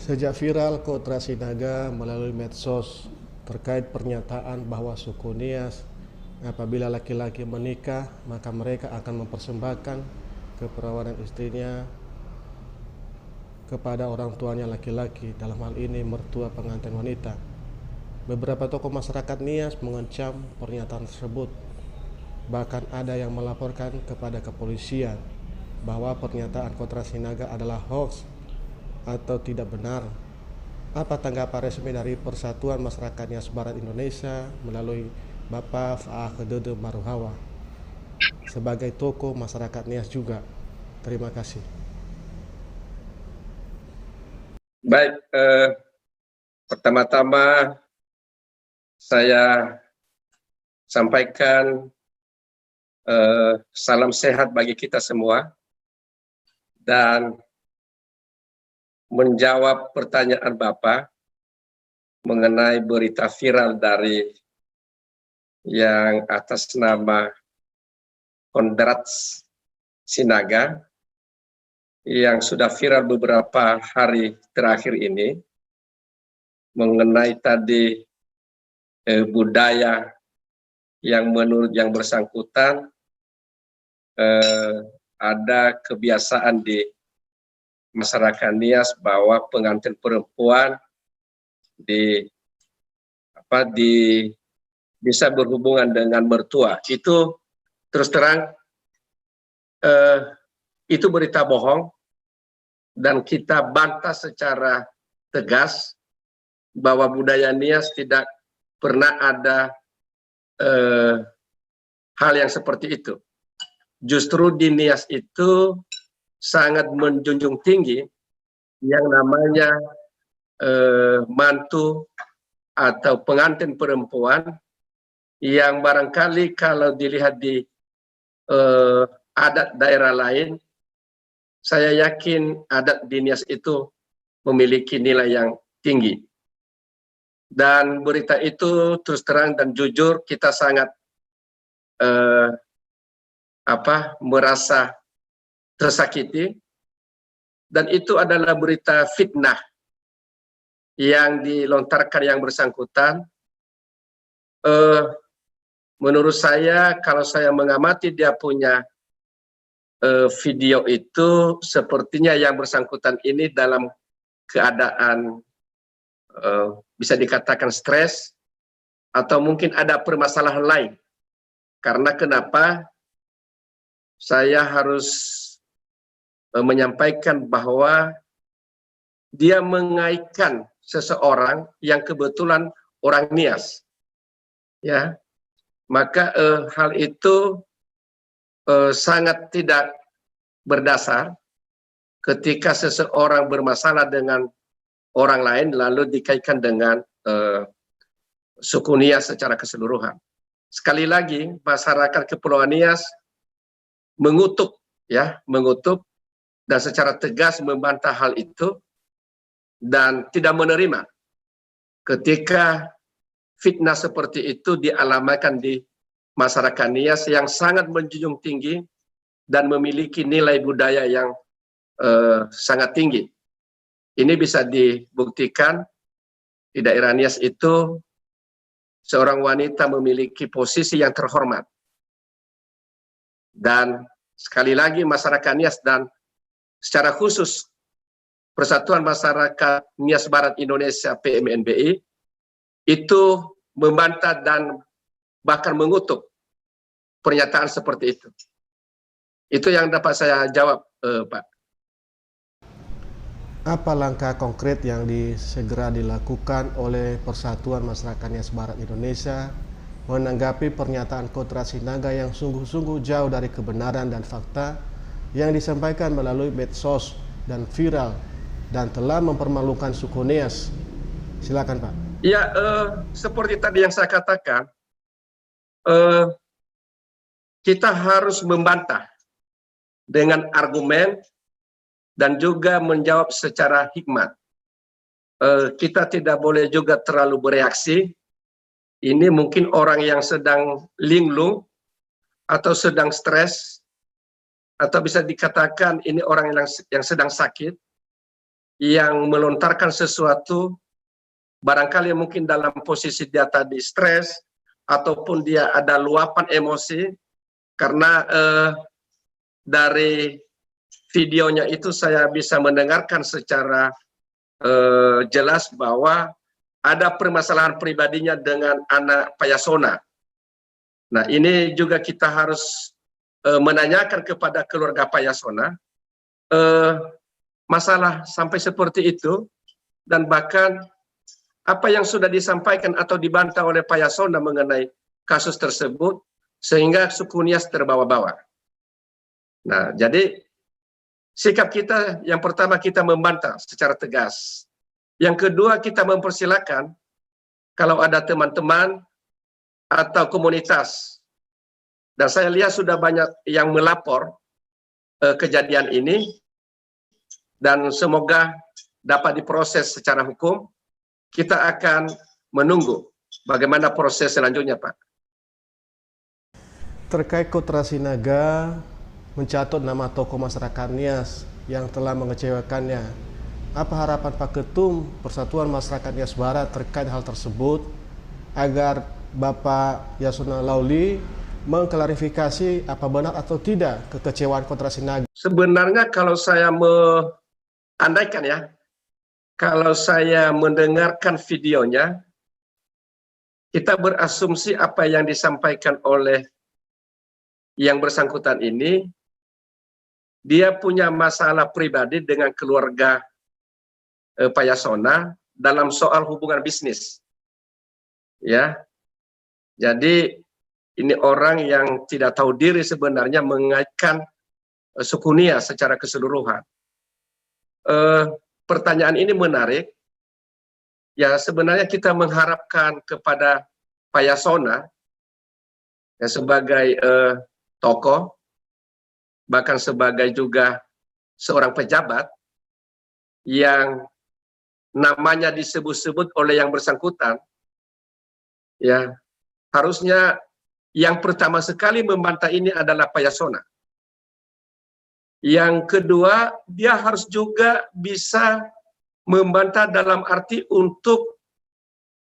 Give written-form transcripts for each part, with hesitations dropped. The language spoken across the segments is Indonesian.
Sejak viral Kotra Sinaga melalui medsos terkait pernyataan bahwa suku Nias apabila laki-laki menikah maka mereka akan mempersembahkan keperawanan istrinya kepada orang tuanya laki-laki, dalam hal ini mertua pengantin wanita. Beberapa tokoh masyarakat Nias mengecam pernyataan tersebut. Bahkan ada yang melaporkan kepada kepolisian bahwa pernyataan Kotra Sinaga adalah hoax atau tidak benar. Apa tanggapan resmi dari Persatuan Masyarakat Nias Barat Indonesia melalui Bapak Faah Kedede Maruhawa sebagai tokoh masyarakat Nias juga? Terima kasih. Baik, pertama-tama saya sampaikan salam sehat bagi kita semua dan menjawab pertanyaan Bapak mengenai berita viral dari yang atas nama Kondrats Sinaga yang sudah viral beberapa hari terakhir ini mengenai tadi budaya yang menurut yang bersangkutan ada kebiasaan di masyarakat Nias bahwa pengantin perempuan bisa berhubungan dengan mertua. Itu terus terang itu berita bohong dan kita bantah secara tegas bahwa budaya Nias tidak pernah ada hal yang seperti itu. Justru di Nias itu sangat menjunjung tinggi yang namanya mantu atau pengantin perempuan yang barangkali kalau dilihat di adat daerah lain, saya yakin adat di Nias itu memiliki nilai yang tinggi. Dan berita itu terus terang dan jujur kita sangat merasa tersakiti, dan itu adalah berita fitnah yang dilontarkan yang bersangkutan. Menurut saya, kalau saya mengamati dia punya video itu, sepertinya yang bersangkutan ini dalam keadaan bisa dikatakan stres atau mungkin ada permasalahan lain. Karena kenapa saya harus menyampaikan bahwa dia mengaitkan seseorang yang kebetulan orang Nias, ya, maka hal itu sangat tidak berdasar ketika seseorang bermasalah dengan orang lain lalu dikaitkan dengan suku Nias secara keseluruhan. Sekali lagi, masyarakat Kepulauan Nias mengutuk dan secara tegas membantah hal itu dan tidak menerima ketika fitnah seperti itu dialamatkan di masyarakat Nias yang sangat menjunjung tinggi dan memiliki nilai budaya yang sangat tinggi. Ini bisa dibuktikan di daerah Nias itu seorang wanita memiliki posisi yang terhormat. Dan sekali lagi masyarakat Nias dan secara khusus Persatuan Masyarakat Nias Barat Indonesia PMNBI itu membantah dan bahkan mengutuk pernyataan seperti itu. Itu yang dapat saya jawab, Pak. Apa langkah konkret yang segera dilakukan oleh Persatuan Masyarakat Nias Barat Indonesia menanggapi pernyataan Kotra Sinaga yang sungguh-sungguh jauh dari kebenaran dan fakta yang disampaikan melalui medsos dan viral dan telah mempermalukan suku Nias? Silakan, Pak. Ya, seperti tadi yang saya katakan, kita harus membantah dengan argumen dan juga menjawab secara hikmat. Kita tidak boleh juga terlalu bereaksi. Ini mungkin orang yang sedang linglung atau sedang stres, atau bisa dikatakan ini orang yang sedang sakit, yang melontarkan sesuatu, barangkali mungkin dalam posisi dia tadi stres, ataupun dia ada luapan emosi, karena dari videonya itu saya bisa mendengarkan secara jelas bahwa ada permasalahan pribadinya dengan anak Pak Yasona. Nah, ini juga kita harus menanyakan kepada keluarga Pak Yasona masalah sampai seperti itu, dan bahkan apa yang sudah disampaikan atau dibantah oleh Pak Yasona mengenai kasus tersebut, sehingga suku Nias terbawa-bawa. Nah, jadi sikap kita yang pertama kita membantah secara tegas. Yang kedua kita mempersilakan kalau ada teman-teman atau komunitas, dan saya lihat sudah banyak yang melapor kejadian ini, dan semoga dapat diproses secara hukum. Kita akan menunggu bagaimana proses selanjutnya, Pak. Terkait Kotra Sinaga mencatut nama tokoh masyarakat Nias yang telah mengecewakannya, apa harapan Pak Ketum Persatuan Masyarakat Nias Barat terkait hal tersebut agar Bapak Yasona Lauli mengklarifikasi apa benar atau tidak kekecewaan Kotra Sinaga? Sebenarnya kalau saya andaikan ya, kalau saya mendengarkan videonya, kita berasumsi apa yang disampaikan oleh yang bersangkutan ini, dia punya masalah pribadi dengan keluarga Pak Yasona dalam soal hubungan bisnis. Ya, jadi ini orang yang tidak tahu diri sebenarnya mengaitkan suku Nias secara keseluruhan. Pertanyaan ini menarik. Ya, sebenarnya kita mengharapkan kepada Pak Yasona ya, sebagai tokoh, bahkan sebagai juga seorang pejabat yang namanya disebut-sebut oleh yang bersangkutan, ya harusnya yang pertama sekali membantah ini adalah Pak Yasona. Yang kedua, dia harus juga bisa membantah dalam arti untuk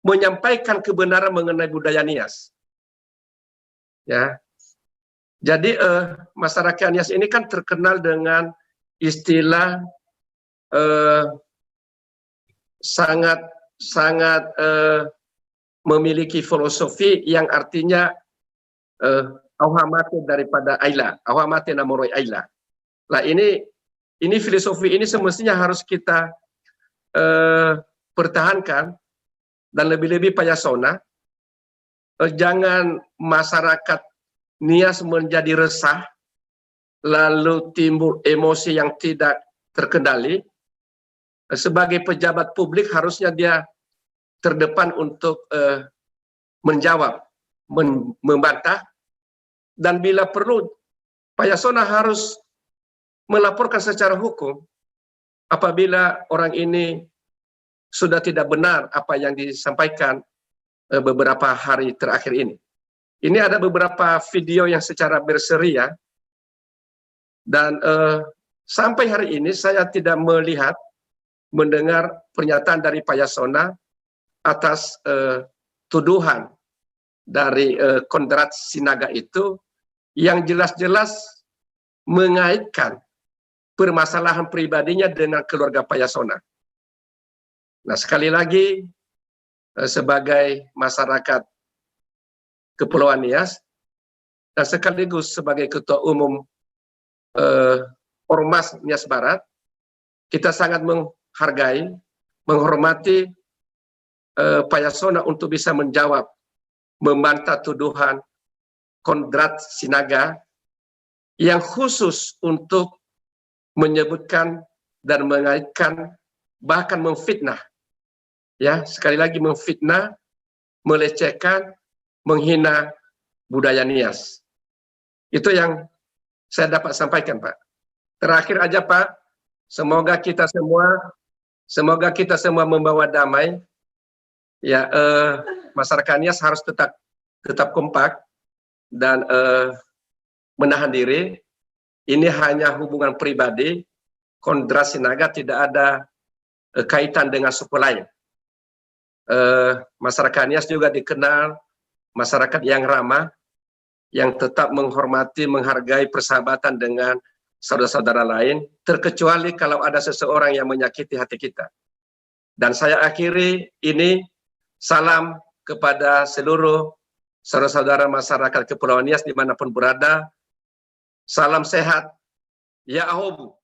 menyampaikan kebenaran mengenai budaya Nias. Ya, jadi masyarakat Nias ini kan terkenal dengan istilah sangat memiliki filosofi yang artinya auhamate daripada Aila, auhamate namoroi Aila. Nah, ini filosofi ini semestinya harus kita pertahankan, dan lebih-lebih Pak Yasona, jangan masyarakat Nias menjadi resah, lalu timbul emosi yang tidak terkendali. Sebagai pejabat publik harusnya dia terdepan untuk menjawab, membantah, dan bila perlu Pak Yasona harus melaporkan secara hukum apabila orang ini sudah tidak benar apa yang disampaikan beberapa hari terakhir ini. Ini ada beberapa video yang secara berseri ya, dan sampai hari ini saya tidak mendengar pernyataan dari Pak Yasona atas tuduhan dari Kondrat Sinaga itu yang jelas-jelas mengaitkan permasalahan pribadinya dengan keluarga Pak Yasona. Nah, sekali lagi sebagai masyarakat Kepulauan Nias dan sekaligus sebagai Ketua Umum Ormas Nias Barat, kita sangat menghargai, menghormati Pak Yasona untuk bisa menjawab, membantah tuduhan Kondrat Sinaga yang khusus untuk menyebutkan dan mengaitkan, bahkan memfitnah, ya sekali lagi memfitnah, melecehkan, menghina budaya Nias. Itu yang saya dapat sampaikan, Pak. Terakhir aja, Pak, semoga kita semua membawa damai. Ya, masyarakat Nias harus tetap kompak dan menahan diri. Ini hanya hubungan pribadi. Kondrat Sinaga tidak ada kaitan dengan suku lain. Masyarakat Nias juga dikenal masyarakat yang ramah, yang tetap menghormati, menghargai persahabatan dengan saudara-saudara lain, terkecuali kalau ada seseorang yang menyakiti hati kita. Dan saya akhiri ini, salam kepada seluruh saudara-saudara masyarakat Kepulauan Nias dimanapun berada. Salam sehat, ya ahobu.